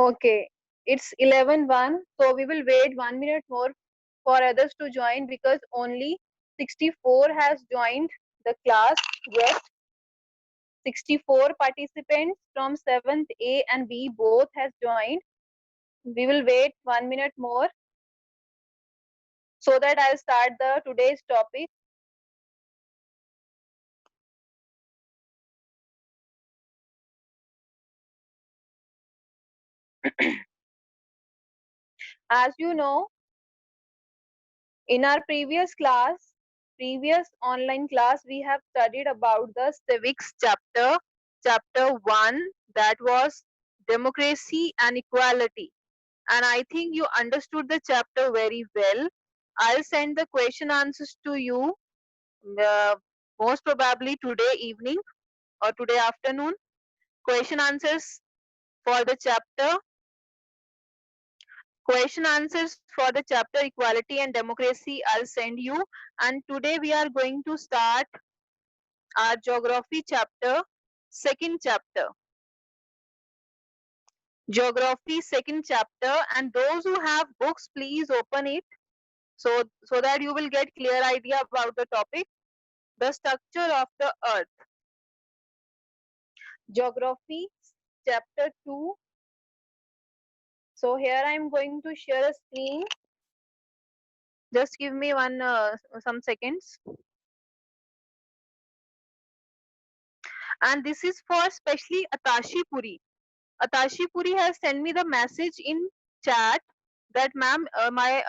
Okay, it's 11:01, so we will wait 1 minute more for others to join because only 64 has joined the class yet. 64 participants from 7th A and B both has joined. We will wait 1 minute more so that I'll start the today's topic. As you know, in our previous online class, we have studied about the civics chapter 1, that was democracy and equality. And I think you understood the chapter very well. I'll send the question answers to you uh, most probably today evening or today afternoon. Question answers for the chapter Question answers for the chapter equality and democracy I'll send you. And today we are going to start our geography chapter, second chapter. Geography second chapter, and those who have books, please open it so that you will get clear idea about the topic. The structure of the earth. Geography chapter 2. So here I am going to share a screen. Just give me some seconds. And this is for especially Atashi Puri. Atashi Puri has sent me the message in chat that ma'am, my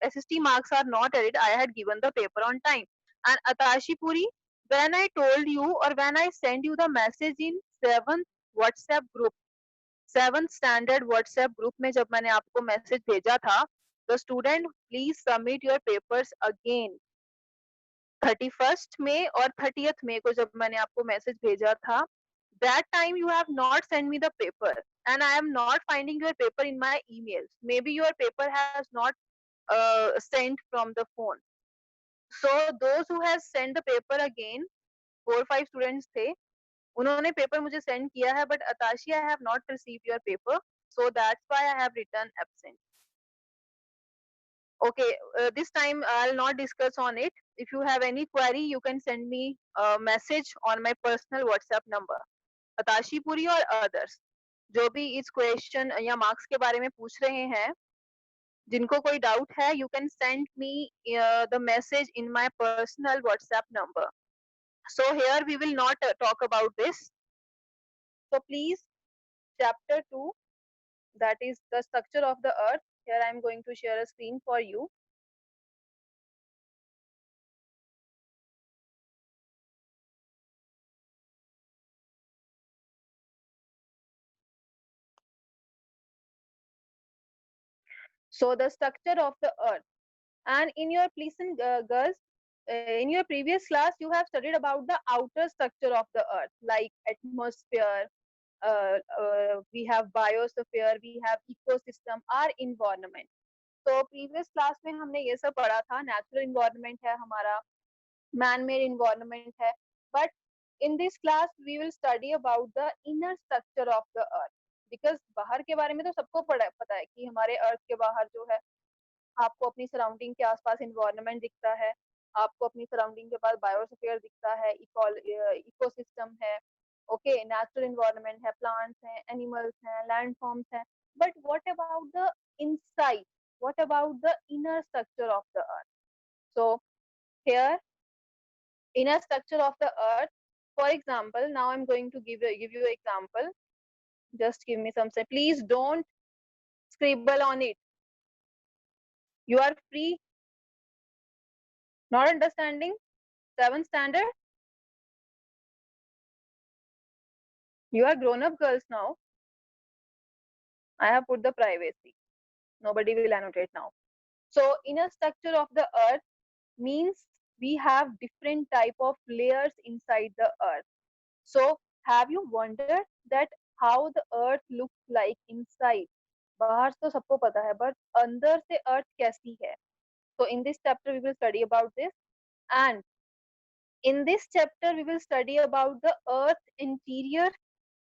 SST marks are not added. I had given the paper on time. And Atashi Puri, when I told you or when I sent you the message in 7th WhatsApp group, 7th standard WhatsApp group में जब मैंने आपको message भेजा था, the student please submit your papers again. 31st May और 30th May को जब मैंने आपको message भेजा था, that time you have not sent me the paper and I am not finding your paper in my emails. Maybe your paper has not sent from the phone. So those who has sent the paper again, 4-5 students थे, उन्होंने paper मुझे send किया है, but Atashi, I have not received your paper, so that's why I have written absent. Okay, this time I'll not discuss on it. If you have any query, you can send me a message on my personal WhatsApp number. Atashi Puri और others जो भी इस question या marks के बारे में पूछ रहे हैं, जिनको कोई डाउट है, you can send me the message in my personal WhatsApp number. So here we will not talk about this. So please, chapter 2, that is the structure of the earth. Here I am going to share a screen for you. So the structure of the earth. And in your listen, girls, in your previous class, you have studied about the outer structure of the earth, like atmosphere, we have biosphere, we have ecosystem, our environment. So previous class में हमने ये सब पढ़ा था, natural environment है हमारा, man-made environment है. But in this class we will study about the inner structure of the earth. Because बाहर के बारे में तो सबको पता है कि हमारे अर्थ के बाहर जो है, आपको अपनी सराउंडिंग के आसपास इन्वायरमेंट दिखता है, आपको अपनी सराउंडिंग के पास बायोस्फीयर दिखता है, इकोसिस्टम है, ओके, नेचुरल इन्वायरमेंट है, प्लांट्स हैं, एनिमल्स हैं, लैंड फॉर्म्स हैं. But what about the inside, what about the inner structure of the earth? So here, inner structure of the earth. For example, now I'm going to give you an example. Just give me some say. Please don't scribble on it. You are free. Not understanding? 7th standard? You are grown up girls now. I have put the privacy. Nobody will annotate now. So inner structure of the earth means we have different type of layers inside the earth. So have you wondered that how the earth looks like inside? बाहर तो सबको पता है, but अंदर से earth कैसी है? So in this chapter we will study about this, and in this chapter we will study about the earth interior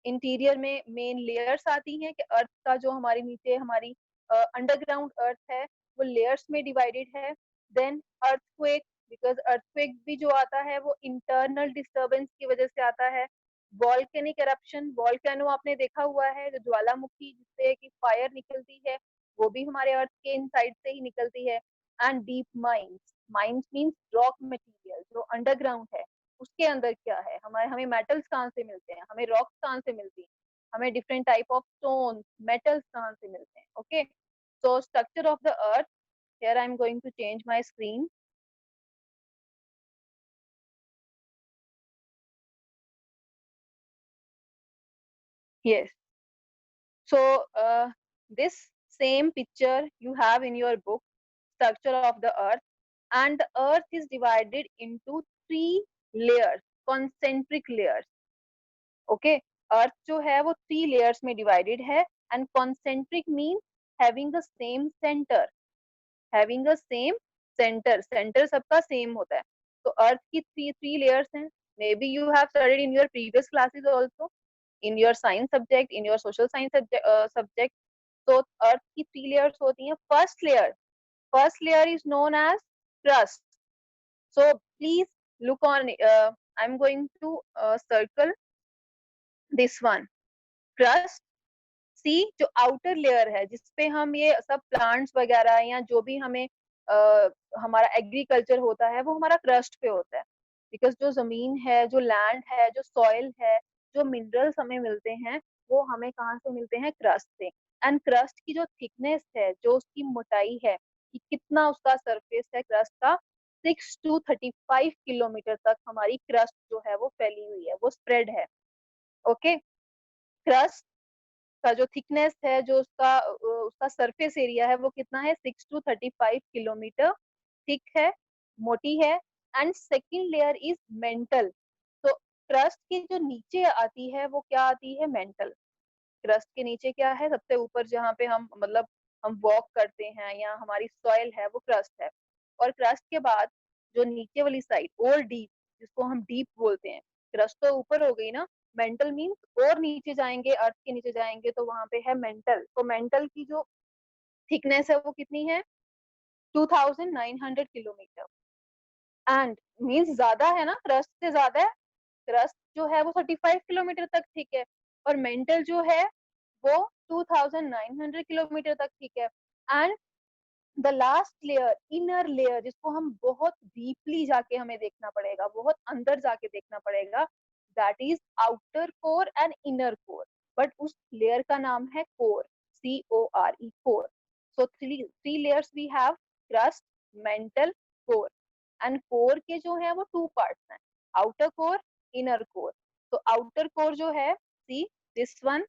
interior में मेन लेयर्स आती हैं कि अर्थ का जो हमारे नीचे हमारी अंडरग्राउंड अर्थ है वो लेयर्स में डिवाइडेड है। देन अर्थक्वेक, बिकॉज अर्थक्वेक भी जो आता है वो इंटरनल डिस्टर्बेंस की वजह से आता है। वॉल्केनिक एरप्शन, वॉल्केनो आपने देखा हुआ है, जो ज्वालामुखी जिससे कि फायर निकलती है, वो भी हमारे अर्थ के इनसाइड से ही निकलती है। And deep mines, mines means rock material जो अंडरग्राउंड है, उसके अंदर क्या है, हमारे हमें मेटल्स कहाँ से मिलते हैं, हमें रॉक्स कहाँ से मिलती हैं, हमें different type of stone metals कहाँ से मिलते हैं। Okay, so structure of the earth, here I am going to change my screen. Yes, so this same picture you have in your book, structure of the earth, and the earth is divided into three layers, concentric layers. Okay, earth जो है वो three layers में divided है, and concentric mean having the same centre, having a same centre, centre सबका same होता है। तो earth की थ्री थ्री लेयर्स हैं, may be you have studied in your previous classes also, in your science subject, in your social science subject. तो earth की three layers होती हैं। First layer is known as crust. So please look on, I'm going to circle this one, crust। सी जो outer layer है जिसपे हम ये सब प्लांट्स वगैरह या जो भी हमें हमारा एग्रीकल्चर होता है वो हमारा क्रस्ट पे होता है। बिकॉज जो जमीन है, जो लैंड है, जो सॉइल है, जो मिनरल्स हमें मिलते हैं वो हमें कहाँ से मिलते हैं, क्रस्ट से। एंड क्रस्ट की जो थिकनेस है, जो उसकी मोटाई है कि कितना उसका सरफेस है क्रस्ट का, 6 to 35 किलोमीटर तक हमारी क्रस्ट जो है वो फैली हुई है, वो स्प्रेड है। ओके, क्रस्ट का जो थिकनेस है, जो उसका उसका सरफेस एरिया है वो कितना है, 6 to 35 किलोमीटर थिक है, मोटी है। And second layer is mental. तो क्रस्ट के जो नीचे आती है वो क्या आती है, मेंटल। क्रस्ट के नीचे क्या है, सबसे ऊपर जहाँ पे हम मतलब हम वॉक करते हैं या हमारी सॉइल है वो क्रस्ट है। और क्रस्ट के बाद जो नीचे वाली साइड और डीप, जिसको हम डीप बोलते हैं, क्रस्ट तो ऊपर हो गई ना, मेंटल मीन्स और नीचे जाएंगे, अर्थ के नीचे जाएंगे तो वहां पे है मेंटल। तो मेंटल की जो थिकनेस है वो कितनी है, 2900 किलोमीटर। एंड मीन्स ज्यादा है ना, क्रस्ट से ज्यादा है। क्रस्ट जो है वो 35 किलोमीटर तक ठीक है, और मेंटल जो है वो 2900 किलोमीटर तक ठीक है। And the last layer, inner layer, जिसको हम बहुत डीपली जाके हमें देखना पड़ेगा, बहुत अंदर जाके देखना पड़ेगा, that is outer core and inner core. But उस लेयर का नाम है core, CORE, core. So three layers we have, crust, mantle, core. And core के जो है वो टू पार्ट्स हैं, आउटर कोर, इनर कोर। तो आउटर कोर जो है, सी दिस वन,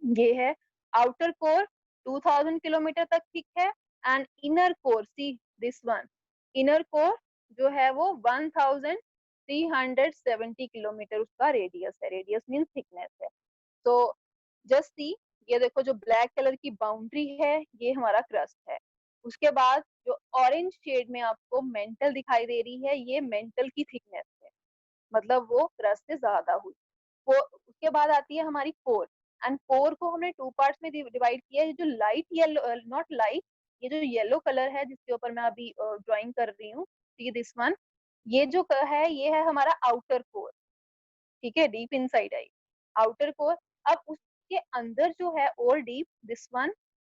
ये है आउटर कोर, 2000 किलोमीटर तक ठीक है। And inner core, see this one, inner core जो है वो 1370 किलोमीटर उसका रेडियस है, रेडियस मीन्स थिकनेस है। तो जस्ट सी, ये देखो जो ब्लैक कलर की बाउंड्री है ये हमारा क्रस्ट है। उसके बाद जो ऑरेंज शेड में आपको मेंटल दिखाई दे रही है, ये मेंटल की थिकनेस है, मतलब वो क्रस्ट से ज्यादा हुई। वो उसके बाद आती है हमारी कोर। एंड कोर को हमने टू पार्ट्स में डिवाइड किया है। जो लाइट येलो, नॉट लाइट, ये जो येलो कलर है जिसके ऊपर मैं अभी ड्राइंग कर रही हूँ, सी दिस वन, ये जो है ये है हमारा आउटर कोर, ठीक है, deep inside I outer core. अब उसके अंदर जो है और डीप, दिस वन,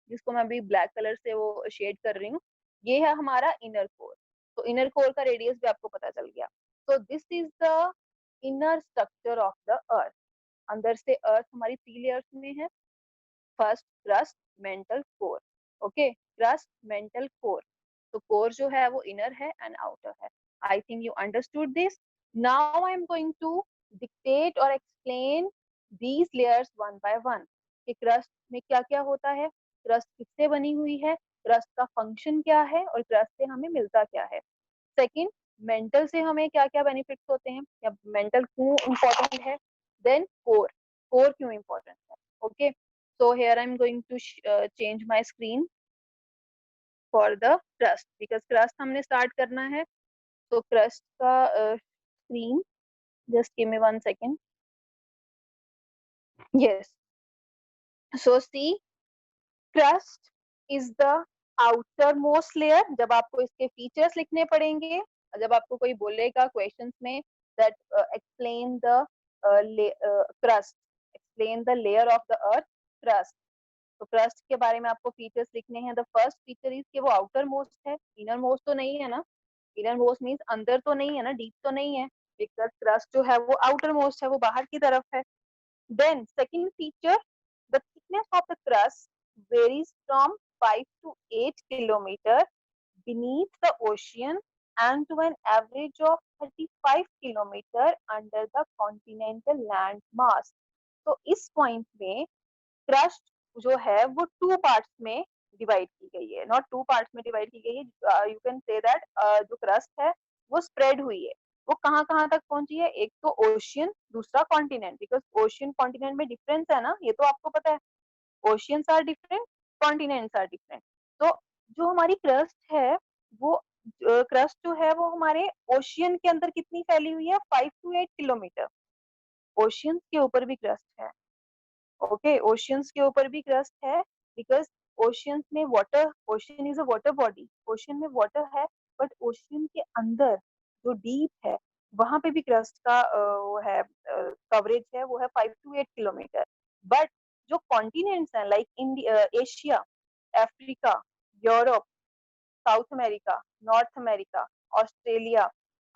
जिसको मैं अभी ब्लैक कलर से वो शेड कर रही हूँ, ये है हमारा इनर कोर। तो इनर कोर का रेडियस भी आपको पता चल गया। तो this is the inner structure of the earth. अंदर से अर्थ हमारी थ्री लेयर्स में है, first crust, mantle, core. Okay, crust, mantle, core. तो कोर जो है वो इनर है एंड आउटर है। I think you understood this. Now I am going to dictate और explain these layers one by one, कि क्रस्ट में क्या क्या होता है, क्रस्ट किससे बनी हुई है, क्रस्ट का फंक्शन क्या है, और क्रस्ट से हमें मिलता क्या है। सेकंड, मेंटल से हमें क्या क्या बेनिफिट्स होते हैं, या मेंटल क्यों इम्पोर्टेंट है। देन कोर, कोर क्यों इम्पोर्टेंट है। Okay, so here I'm going to change my screen for the crust, because crust हमने start करना है। तो crust का screen, just give me 1 second। Yes. So see, crust is the outermost layer. जब आपको इसके फीचर्स लिखने पड़ेंगे, जब आपको कोई बोलेगा क्वेश्चंस में that explain the crust, explain the layer of the earth, crust, तो क्रस्ट के बारे में आपको फीचर्स लिखने हैं. द फर्स्ट फीचर इज कि वो आउटर मोस्ट है, इनर मोस्ट तो नहीं है ना. इनर मोस्ट मीन्स अंदर तो नहीं है ना, डीप तो नहीं है, बिकॉज क्रस्ट जो है वो आउटर मोस्ट है, वो बाहर की तरफ है. Then second feature, the thickness of the crust varies from 5 to 8 kilometre beneath the ocean and to an average of 35 kilometer under the continental land mass. तो इस पॉइंट में क्रस्ट जो है वो टू पार्ट्स में डिवाइड की गई है, नॉट टू पार्ट्स में डिवाइड की गई है. यू कैन से दैट जो क्रस्ट है वो स्प्रेड हुई है. वो कहाँ कहाँ तक पहुंची है? एक तो ओशियन, दूसरा कॉन्टिनेंट. बिकॉज ओशियन कॉन्टिनेंट में डिफरेंस है ना, ये तो आपको पता है. Oceans are different, continents are different. तो जो हमारी क्रस्ट है वो क्रस्ट जो है वो हमारे ओशियन के अंदर कितनी फैली हुई है? 5 to 8 किलोमीटर. ओशियंस के ऊपर भी क्रस्ट है. ओके, ओशियंस के ऊपर भी क्रस्ट है, बिकॉज ओशियंस में water, ocean is a water body, ocean में वाटर है, बट ओशियन के अंदर जो डीप है वहां पे भी क्रस्ट का वो है, कवरेज है, वो है 5 to 8 किलोमीटर. बट जो कॉन्टिनेंट्स हैं like India, Asia, Africa, Europe, south America, north America, Australia,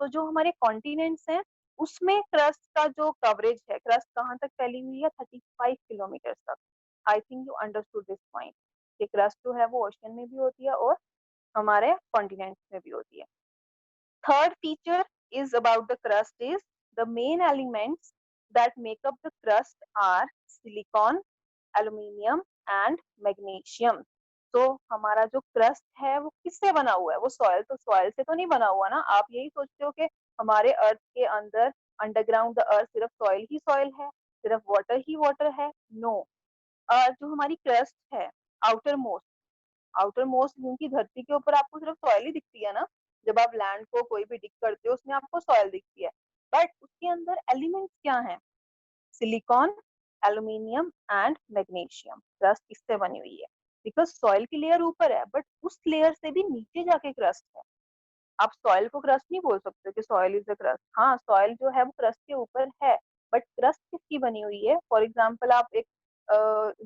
तो जो हमारे कॉन्टिनेंट्स हैं उसमें क्रस्ट का जो कवरेज है, क्रस्ट कहाँ तक फैली हुई है? 35 किलोमीटर तक. आई think you understood this point कि क्रस्ट जो है वो ओशन में भी होती है और हमारे कॉन्टिनेंट्स में भी होती है. Third feature is about the crust is the main elements that make up the crust are silicon, aluminium and magnesium. तो हमारा जो क्रस्ट है वो किससे बना हुआ है? वो सॉइल, तो सॉइल से तो नहीं बना हुआ ना. आप यही सोचते हो कि हमारे अर्थ के अंदर, अंडरग्राउंड द अर्थ, सिर्फ सॉइल ही सॉइल है, सिर्फ वाटर ही वाटर है? नो. जो हमारी क्रस्ट है, आउटर मोस्ट, आउटर मोस्ट, क्योंकि धरती के ऊपर आपको सिर्फ सॉइल ही दिखती है ना. जब आप लैंड को कोई भी डिग करते हो उसमें आपको सॉइल दिखती है, बट उसके अंदर एलिमेंट्स क्या हैं? Silicon, aluminium and magnesium. Crust इससे बनी हुई है, बिकॉज सॉइल की लेयर ऊपर है, बट उस लेयर से भी नीचे जाके क्रस्ट है. आप सॉइल को क्रस्ट नहीं बोल सकते कि सॉइल इज अ क्रस्ट. हाँ, सॉइल जो है वो क्रस्ट के ऊपर है, बट क्रस्ट किसकी बनी हुई है? फॉर एग्जाम्पल आप एक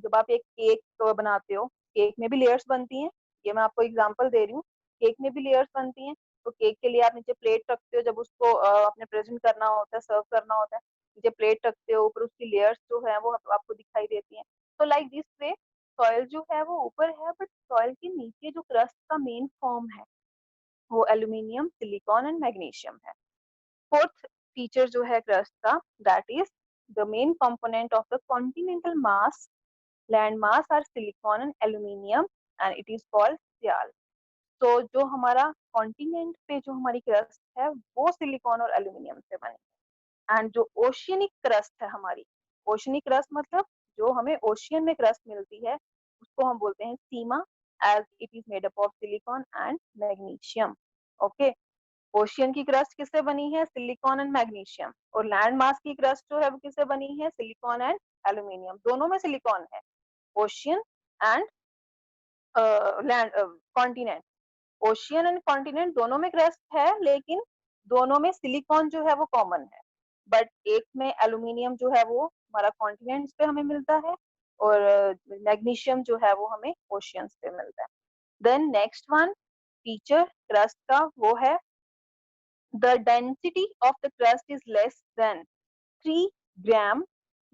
जब आप एक केक बनाते हो, केक में भी लेयर्स बनती हैं. ये मैं आपको एग्जाम्पल दे रही हूँ, केक में भी लेयर्स बनती हैं. तो केक के लिए आप नीचे प्लेट रखते हो, जब उसको अपने प्रेजेंट करना होता है, सर्व करना होता है, नीचे प्लेट रखते हो, ऊपर उसकी लेयर्स जो है वो आपको दिखाई देती हैं. तो लाइक दिस वे सॉइल जो है वो ऊपर है, बट सॉइल के नीचे जो क्रस्ट का मेन फॉर्म है वो एल्यूमिनियम, सिलिकॉन एंड मैग्नीशियम है. फोर्थ फीचर जो है क्रस्ट का, that is the main component of the continental mass, land mass are silicon and aluminium and it is called sial. तो जो हमारा कॉन्टिनेंट पे जो हमारी क्रस्ट है वो सिलिकॉन और एल्यूमिनियम से बनी है. एंड जो ओशियनिक क्रस्ट है हमारी, ओशियनिक क्रस्ट मतलब जो हमें ओशियन में क्रस्ट मिलती है उसको हम बोलते हैं sima, as it is made up of silicon and magnesium. Okay, ocean की क्रस्ट किससे बनी है? Silicon and magnesium. और लैंड मास की क्रस्ट जो है वो किससे बनी है? Silicon and aluminium. दोनों में सिलिकॉन है, ocean and land continent. Ocean and continent दोनों में क्रस्ट है, लेकिन दोनों में सिलिकॉन जो है वो कॉमन है. बट एक में एल्यूमिनियम जो है वो हमारा कॉन्टिनेंट्स पे हमें मिलता है, और मैग्नीशियम जो है वो हमें ओशियंस पे मिलता है. Then next one feature crust का वो है the density of the crust is less than 3 gram.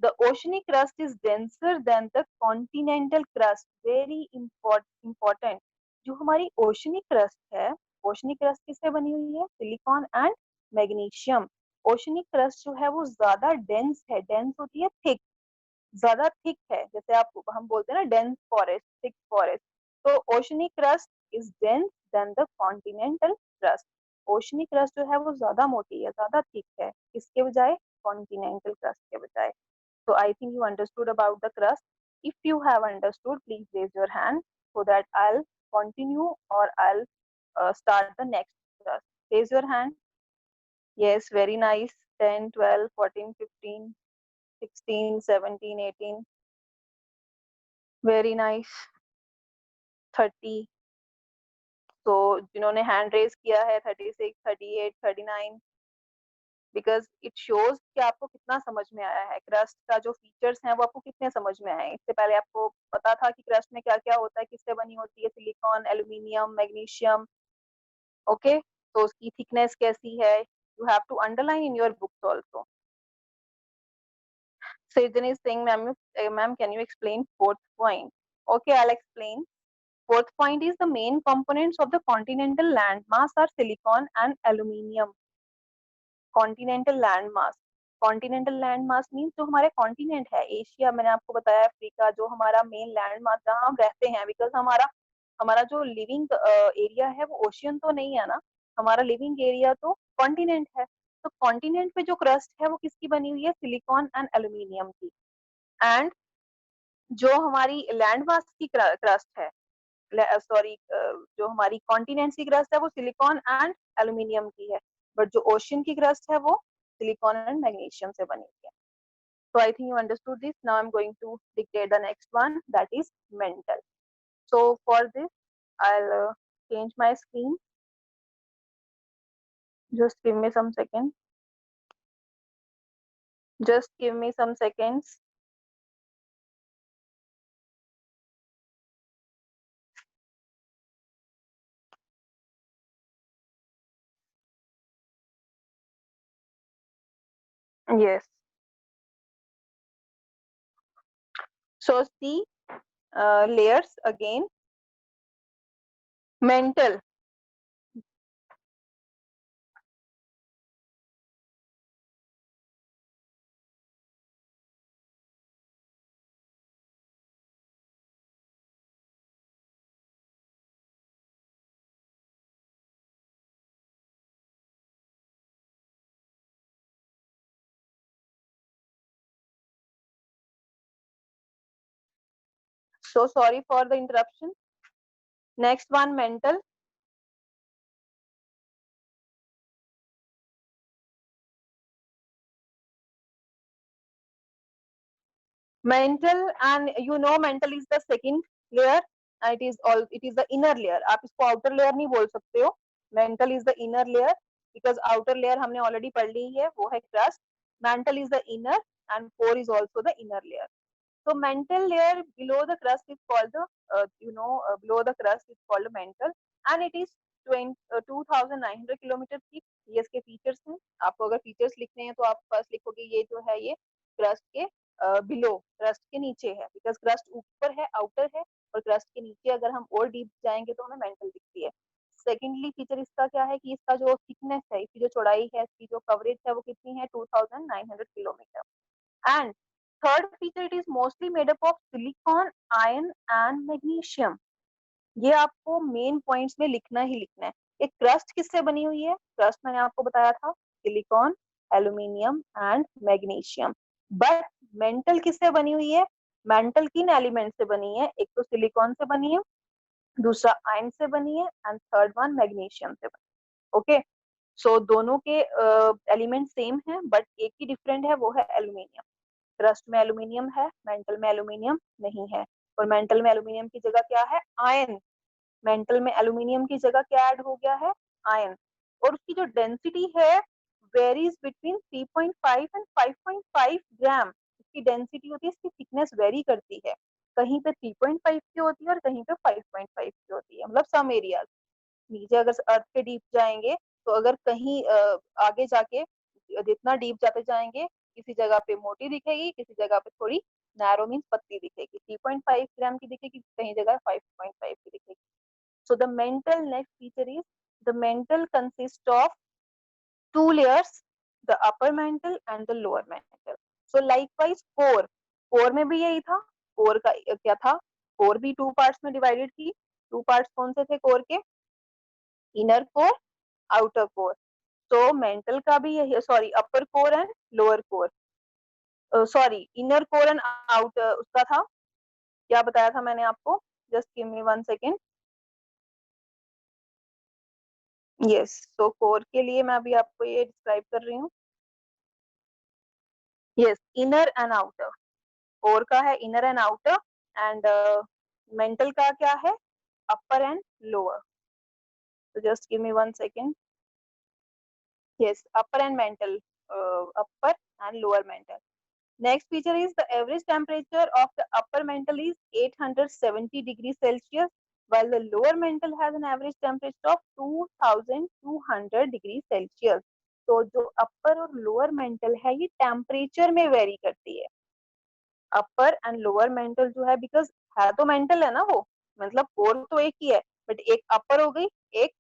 The oceanic crust is denser than the continental crust. Very important. जो हमारी ओशनिक क्रस्ट है, ओशनिक क्रस्ट किससे बनी हुई है? Silicon and magnesium. Oceanic crust जो है वो ज्यादा डेंस है. डेंस होती है थिक, ज्यादा थिक है. जैसे आप हम बोलते हैं ना डेंस फॉरेस्ट, थिक फॉरेस्ट. तो oceanic crust is dense then the continental crust. Oceanic crust जो है वो ज्यादा मोटी है, ज्यादा थिक है, किसके बजाय? कॉन्टिनेंटल क्रस्ट के बजाय. So I think you understood about the crust. If you have understood, please raise your hand so that I'll continue or I'll start the next crust. Raise your hand. Yes, very nice. 10, 12, 14, 15. 16, 17, 18, very nice. 30, तो जिन्होंने hand raise किया है 36, 38, 39, because it shows कि आपको कितना समझ में आया है, क्रस्ट का जो फीचर्स हैं वो आपको कितने समझ में आए। इससे पहले आपको पता था कि क्रस्ट में क्या क्या होता है, किससे बनी होती है, सिलिकॉन, एल्यूमिनियम, मैग्नीशियम। ओके, तो उसकी थिकनेस कैसी है, you have to underline in your books also. Srijan is saying, ma'am, can you explain fourth point? Okay, I'll explain. Fourth point is the main components of the continental landmass are silicon and aluminium. Continental land mass, continental land mass means जो हमारे continent है, Asia, मैंने आपको बताया, Africa, जो हमारा main land mass जहाँ हम रहते हैं, बिकॉज हमारा हमारा जो लिविंग एरिया है वो ओशियन तो नहीं है ना, हमारा लिविंग एरिया तो कॉन्टिनेंट है। तो कॉन्टिनेंट पे जो क्रस्ट है वो किसकी बनी हुई है, सिलिकॉन एंड एल्यूमिनियम की। एंड जो हमारी लैंड मास की क्रस्ट है, सॉरी, जो हमारी कॉन्टिनेंट की क्रस्ट है वो सिलिकॉन एंड एल्यूमिनियम की है, बट जो ओशियन की क्रस्ट है वो सिलिकॉन एंड मैग्नीशियम से बनी हुई है। So I think you understood this. Now I'm going to dictate the next one, that is mental. So for this, I'll change my screen. Just give me some seconds. Just give me some seconds. Yes. So see, layers again. Mental. So sorry for the interruption. Next one, mental. Mental, and you know mental is the second layer. It is the inner layer. आप इसको outer layer नहीं बोल सकते हो. Mental is the inner layer because outer layer हमने already पढ़ ली है, वो है crust. Mantle is the inner and core is also the inner layer. So mantle layer below the crust is called the below the crust is called mantle, and it is 2900 kilometre thick. ये इसके features हैं। आपको अगर features लिखने हैं तो आप first लिखोगे ये जो है ये क्रस्ट के बिलो, क्रस्ट के नीचे है, बिकॉज क्रस्ट ऊपर है, आउटर है, और क्रस्ट के नीचे अगर हम और डीप जाएंगे तो हमें मेंटल दिखती है। सेकेंडली फीचर इसका क्या है कि इसका जो थिकनेस है, इसकी जो चौड़ाई है, इसकी जो कवरेज है वो कितनी है, 2900 kilometre. And third feature, it is mostly made up of silicon, iron and magnesium. ये आपको मेन पॉइंट्स में लिखना ही लिखना है। एक क्रस्ट किससे बनी हुई है, क्रस्ट मैंने आपको बताया था silicon, aluminium and magnesium. But mental किससे बनी हुई है, मेंटल किन एलिमेंट से बनी है, एक तो सिलिकॉन से बनी है, दूसरा आयरन से बनी है, एंड थर्ड वन मैग्नीशियम से बनी है। ओके, सो दोनों के एलिमेंट सेम है, बट एक ही डिफरेंट है, वो है एल्यूमिनियम। क्रस्ट में एल्यूमिनियम है, मेंटल में एल्यूमिनियम नहीं है। और मेंटल में एल्यूमिनियम की जगह क्या है, आयरन। मेंटल में एल्यूमिनियम की जगह क्या ऐड हो गया है, आयरन। और उसकी जो डेंसिटी है वेरीज बिटवीन 3.5 एंड 5.5 ग्राम। इसकी डेंसिटी होती है, इसकी थिकनेस वेरी करती है, कहीं पे 3.5 की होती है और कहीं पे 5.5 की होती है, मतलब सम एरियाज। नीचे अगर अर्थ के डीप जाएंगे तो अगर कहीं आगे जाके जितना डीप जाते जाएंगे, किसी जगह पे मोटी दिखेगी, किसी जगह पे थोड़ी नैरो मीन्स पतली दिखेगी, 3.5 ग्राम की दिखेगी, कहीं जगह 5.5 की दिखेगी। So the mental next feature is the mental consists of two layers, the upper mantle and the lower mantle. So likewise core, core में भी यही था, core का क्या था, core भी टू पार्ट्स में डिवाइडेड थी। टू पार्ट्स कौन से थे कोर के, इनर कोर, आउटर कोर। तो मेंटल का भी यही, sorry, upper core and lower core, sorry, inner core and outer, उसका था, क्या बताया था मैंने आपको, just give me 1 second. Yes, तो कोर के लिए मैं अभी आपको ये डिस्क्राइब कर रही हूँ। Yes, inner and outer. Core का है inner and outer, and mental का क्या है, अपर एंड लोअर। तो just give me 1 second. Yes, upper and mantle, upper and lower mantle. Next feature is the average temperature of the upper mantle is 870 degrees Celsius, while the lower mantle has an average temperature of 2200 degrees Celsius. तो जो अपर और lower mental है ये temperature में very करती है, अपर and lower mental जो है, बिकॉज है तो मेंटल है ना वो, मतलब कोर तो एक ही है, बट एक अपर हो गई, एक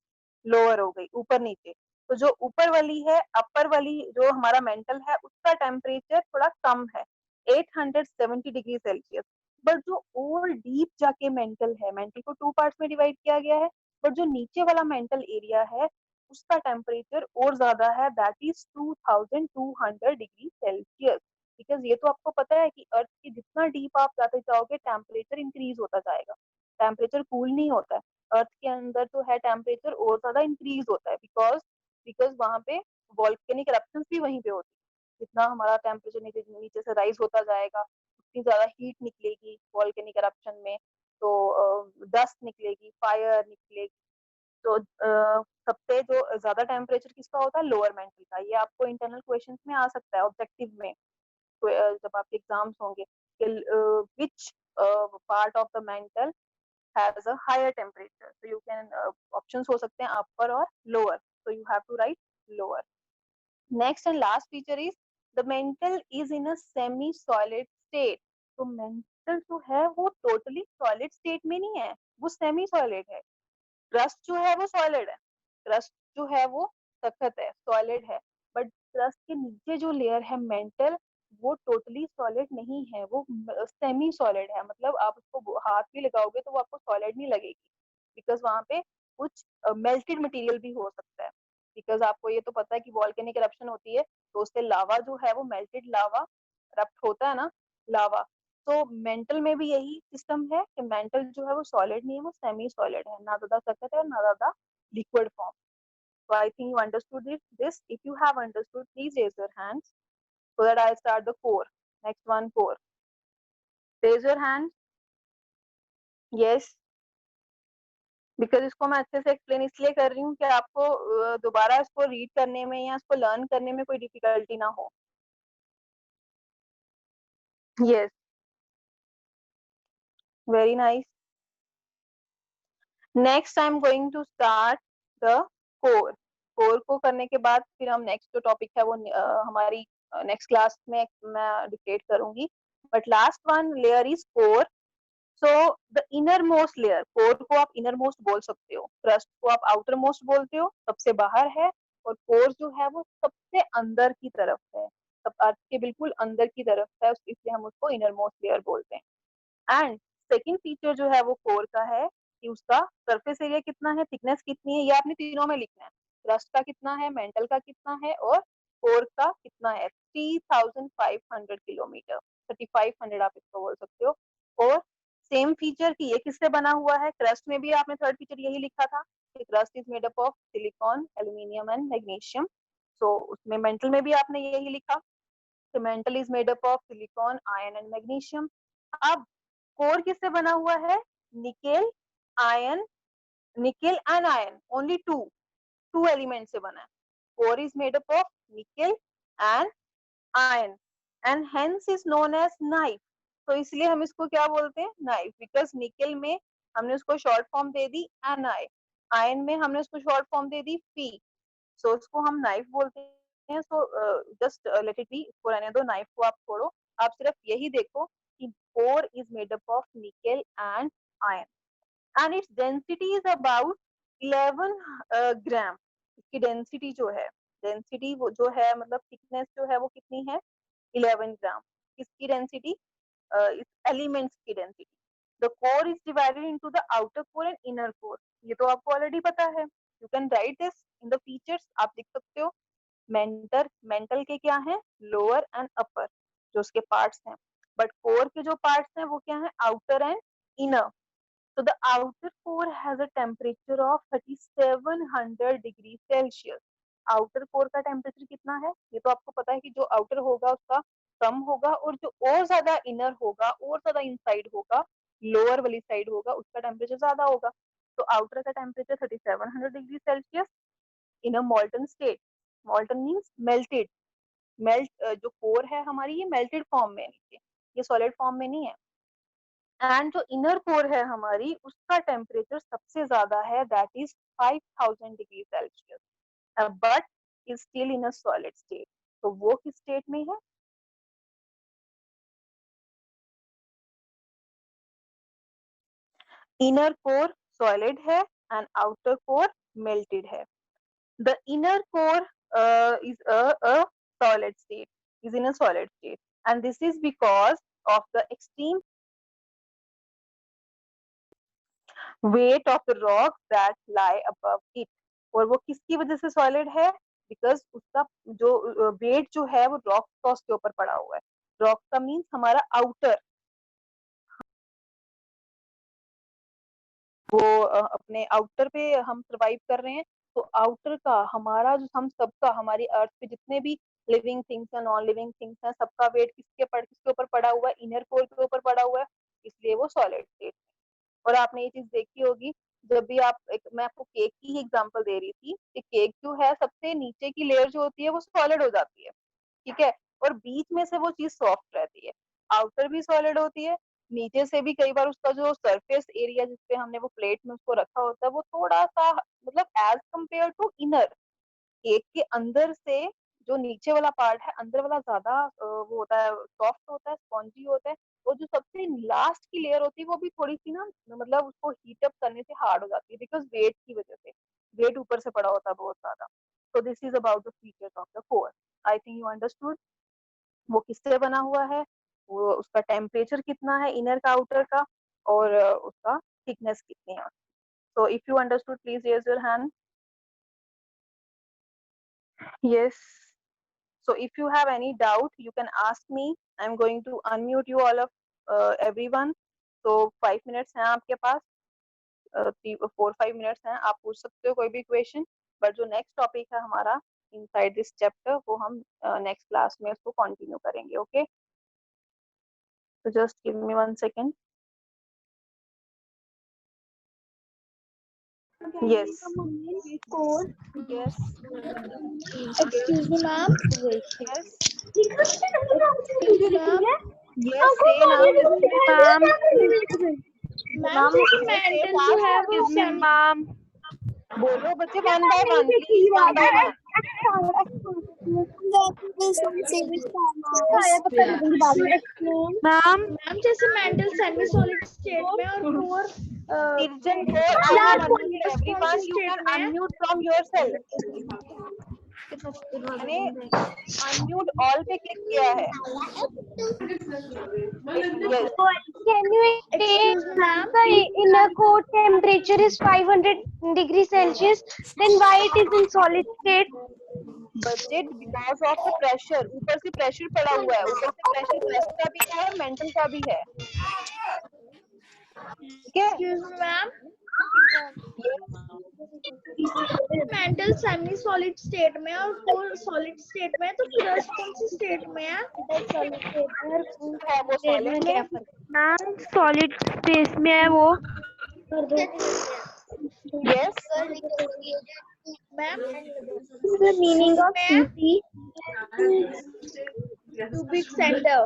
लोअर हो गई, ऊपर नीचे। तो जो ऊपर वाली है, अपर वाली जो हमारा मेंटल है, उसका टेम्परेचर थोड़ा कम है, 870 डिग्री सेल्सियस। बट जो और डीप जाके मेंटल है, मेंटल को 2 पार्ट्स में डिवाइड किया गया है, बट जो नीचे वाला मेंटल एरिया है उसका टेम्परेचर और ज्यादा है, that is 2200 degree Celsius. Because ये तो आपको पता है कि अर्थ के जितना डीप आप जाते जाओगे टेम्परेचर इंक्रीज होता जाएगा, टेम्परेचर कूल नहीं होता है। अर्थ के अंदर जो है टेम्परेचर और ज्यादा इंक्रीज होता है, बिकॉज बिकॉज वहां पे वॉल्केनिक eruptions भी वहीं पे होती है। जितना हमारा टेम्परेचर नीचे नीचे से राइज होता जाएगा उतनी ज्यादा हीट निकलेगी वॉल्केनिक eruption में, तो डस्ट निकलेगी, फायर निकलेगी। तो सबसे जो ज्यादा टेम्परेचर किसका होता है, लोअर मेंटल का। ये आपको इंटरनल क्वेश्चंस में आ सकता है, ऑब्जेक्टिव में, जब आपके एग्जाम्स होंगे कि which part of the mantle has a higher temperature, so you can options हो सकते हैं upper और lower, so you have to write lower. Next and last feature is the mantle is in a semi solid state. तो mantle जो है वो totally solid state में नहीं है, वो semi solid है। क्रस्ट जो है वो सॉलिड है, क्रस्ट जो है वो सख्त है, सॉलिड है, बट क्रस्ट के नीचे जो लेयर है मेंटल, वो टोटली सॉलिड नहीं है, वो सेमी सॉलिड है। मतलब आप उसको हाथ भी लगाओगे तो वो आपको सॉलिड नहीं लगेगी, बिकॉज वहां पे कुछ मेल्टेड मटेरियल भी हो सकता है। बिकॉज आपको ये तो पता है कि वॉल्केनिक eruption होती है तो उससे लावा जो है वो मेल्टेड लावा रप्ट होता है ना, लावा। तो मेंटल में भी यही सिस्टम है कि मेंटल जो है वो सॉलिड नहीं है, वो सेमी सॉलिड है, ना ज्यादा सख्त है ना ज्यादा liquid form. So I think you understood this. If you have understood, please raise your hands so that I start the core. Next one, core. Raise your hand. Yes. Because इसको मैं अच्छे से एक्सप्लेन इसलिए कर रही हूँ कि आपको दोबारा इसको रीड करने में या इसको लर्न करने में कोई डिफिकल्टी ना हो। Yes, very nice. Next I am going to start the core. Core को करने के बाद फिर हम नेक्स्ट जो टॉपिक है वो हमारी नेक्स्ट क्लास में मैं डिक्टेट करूंगी। But last one layer is core. So the inner most layer, core को आप इनर मोस्ट बोल सकते हो, क्रस्ट को आप आउटर मोस्ट बोलते हो, सबसे बाहर है, और कोर जो है वो सबसे अंदर की तरफ है, सब अर्थ के बिल्कुल अंदर की तरफ है, इसलिए हम उसको इनर मोस्ट लेयर बोलते हैं। एंड सेकेंड फीचर जो है वो कोर का है कि उसका सरफेस एरिया कितना है, थिकनेस कितनी है, ये आपने तीनों में लिखना है। क्रस्ट का कितना है, मेंटल का कितना है, और कोर का कितना है। 3500 किलोमीटर, 3500 आप इसको बोल सकते हो। और सेम फीचर की ये किससे बना हुआ है, क्रस्ट में भी आपने थर्ड फीचर यही लिखा था कि crust is made up of silicon, aluminium and magnesium. So उसमें मेंटल में भी आपने यही लिखा, mantle is made up of silicon, iron and magnesium. अब कोर किससे बना हुआ है, nickel, iron, nickel and iron, only two two element से बना है। Core is made up of nickel and iron, and hence is known as nife. तो इसलिए हम इसको क्या बोलते हैं, नाइफ, बिकॉज निकेल में हमने उसको शॉर्ट फॉर्म दे दी एन आई, आयन में हमने उसको शॉर्ट फॉर्म दे दी फी, सो उसको हम नाइफ बोलते हैं। So just let it be, इसको रहने दो, नाइफ को आप छोड़ो, आप सिर्फ यही देखो कि core is made up of nickel and iron, and its density is about 11 ग्राम। इसकी डेंसिटी जो है, डेंसिटी वो जो है, मतलब थिकनेस जो है वो कितनी है, 11 ग्राम। किसकी डेंसिटी, इस एलिमेंट्स की density. The core is divided into the outer core and inner core, ये तो आपको ऑलरेडी पता है, you can write this in the features, आप लिख सकते हो। मेंटल, मेंटल के क्या है, लोअर एंड अपर जो उसके पार्ट्स हैं, बट कोर के जो पार्ट्स हैं वो क्या है, outer and inner. So the outer core has a temperature of 3700 degree Celsius. Outer core का टेम्परेचर कितना है, ये तो आपको पता है कि जो आउटर होगा उसका कम होगा, और जो और ज्यादा इनर होगा और ज्यादा इनसाइड होगा, लोअर वाली साइड होगा, उसका टेम्परेचर ज्यादा होगा। तो आउटर का temperature 3700 degree Celsius in a मॉल्टन state. मॉल्टन means melted. जो कोर है हमारी ये मेल्टेड फॉर्म में है, ये सॉलिड फॉर्म में नहीं है। एंड जो इनर कोर है हमारी, उसका टेम्परेचर सबसे ज्यादा है, that is 5000 degree Celsius, but is still in a solid state. तो वो किस स्टेट में है? इनर कोर सॉलिड है एंड आउटर कोर मेल्टेड है। The inner core is a solid state, is in a solid state, and this is because of the extreme weight of the rocks that lie above it. और वो किसकी वजह से solid है? Because उसका जो wait जो है वो रॉक का उसके ऊपर पड़ा हुआ है। रॉक का मीन्स हमारा आउटर, वो अपने आउटर पे हम सरवाइव कर रहे हैं। तो आउटर का हमारा जो, हम सबका, हमारी अर्थ पे जितने भी लिविंग थिंग्स हैं, नॉन लिविंग थिंग्स हैं, सबका वेट किसके ऊपर पड़ा हुआ है? इनर कोर के ऊपर पड़ा हुआ है, इसलिए वो सॉलिड स्टेट। और आपने ये चीज देखी होगी, जब भी आप मैं आपको केक की ही एग्जांपल दे रही थी कि केक जो है सबसे नीचे की लेयर जो होती है वो सॉलिड हो जाती है, ठीक है, और बीच में से वो चीज सॉफ्ट रहती है। आउटर भी सॉलिड होती है, नीचे से भी कई बार उसका जो सरफेस एरिया जिसपे हमने वो प्लेट में उसको रखा होता है वो थोड़ा सा, मतलब as compare to inner, cake के अंदर से जो नीचे वाला पार्ट है, अंदर वाला ज्यादा वो होता है, सॉफ्ट होता है, स्पॉन्जी होता है। और जो सबसे लास्ट की लेयर होती है वो भी थोड़ी सी ना, मतलब उसको हीट अप करने से हार्ड हो जाती है, बिकॉज वेट की वजह से, वेट ऊपर से पड़ा होता है बहुत ज्यादा। तो this is about the features of the core. I think you understood वो किससे बना हुआ है, वो उसका टेम्परेचर कितना है इनर का आउटर का, और उसका थिकनेस कितनी है। So if you understood, please raise your hand. Yes. So if you have any doubt, you can ask me. I'm going to unmute you all of everyone. So 5 minutes हैं आपके पास, 4-5 minutes हैं, आप पूछ सकते हो कोई भी क्वेश्चन। बट जो नेक्स्ट टॉपिक है हमारा इनसाइड दिस चैप्टर, वो हम नेक्स्ट क्लास में उसको कंटिन्यू करेंगे। ओके, तो just give me 1 second. Yes. Yes. Excuse me, ma'am. Yes. Ma'am, Yes. Say now. ma'am, Ma'am, जैसे yes, say मेंटल जो fast. है वो Excuse me, सेमी ma'am. बोलो बच्चे, 1 by 1 प्लीज, 1 by 1। मैम जैसे मेंटल सेमी सॉलिड स्टेट में और core Tirjan 4, I have unmuted कौन everyone. See You state can में है? unmute from yourself. मैंने unmute all पे क्लिक किया है। Yes. Can you Excuse me, ma'am. the inner core temperature is 500 degrees Celsius, then why it is in solid state? बच्चे, because of the pressure, ऊपर से pressure पड़ा हुआ है, ऊपर से प्रेशर अर्थ का भी है और मेंटल का भी है, ठीक है। Excuse me, ma'am. Mental semi solid state में और कोर सॉलिड स्टेट में, तो फिर कौन सी स्टेट में है? है वो सॉलिड में। मैम सॉलिड स्पेस में है वो। Yes, ma'am The meaning of CC? Cubic centre.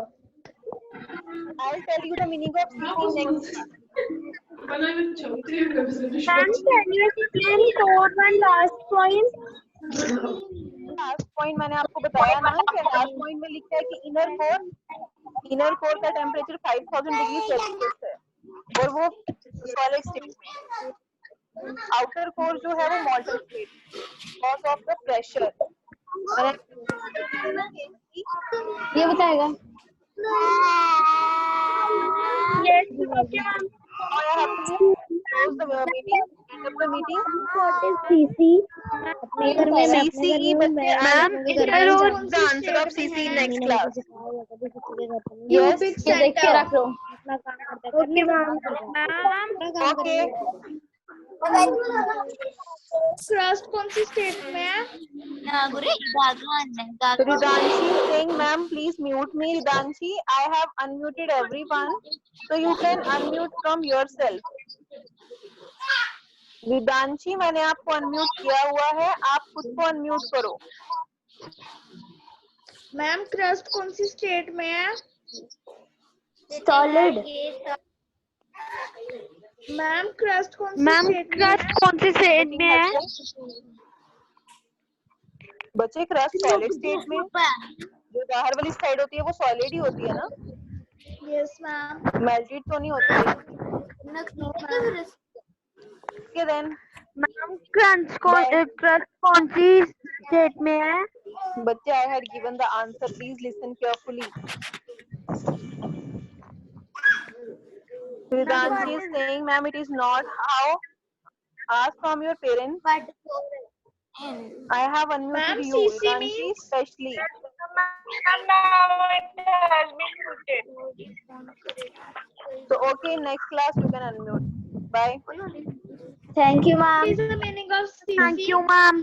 I'll tell you the meaning of CC next. Ma'am, can you explain core one last point? Last point मैंने आपको बताया ना, कि लास्ट पॉइंट में लिखा है कि इनर कोर का टेम्परेचर 5000 डिग्री सेल्सियस है और वो सॉलिड स्टेट में। आउटर कोर जो है वो मॉल्टन state, because of the pressure. ये बताएगा। Yes, okay, ma'am. I have to close the meeting, end up the meeting. What is CC? CCE बच्चे, Ma'am, I'll inner tell the answer of CCE next class. Cubic ये देख centre. के रख लो। Okay, ma'am. Ma'am, Okay. Crust कौन सी state में है? Ridanshi is saying, ma'am, please mute me. Ridanshi, I have unmuted everyone, so you can unmute from yourself. Ridanshi, मैंने आपको unmute किया हुआ है, आप खुद को अनम्यूट करो. मैम क्रस्ट कौन सी स्टेट में है? सॉलिड। मैम क्रस्ट कौन सी मैम स्टेट में क्रस्ट है? कौन सी स्टेट में है? बच्चे क्रस्ट सॉलिड स्टेट में, जो बाहर वाली साइड होती है वो सॉलिड ही होती है ना, यस मैम। मेल्टेड तो नहीं होती है. Okay then. मैम क्रस्ट कौन सी स्टेट में है? बच्चे, I had given the answer. Please listen carefully. Ridanshi is saying, ma'am, it is not. How? Ask from your parents. I have unmuted Ma'am, you, CC Ridanshi, means? especially. So, okay, next class you can unmute. Bye. Thank you ma'am. What is the meaning of CC? Thank you ma'am.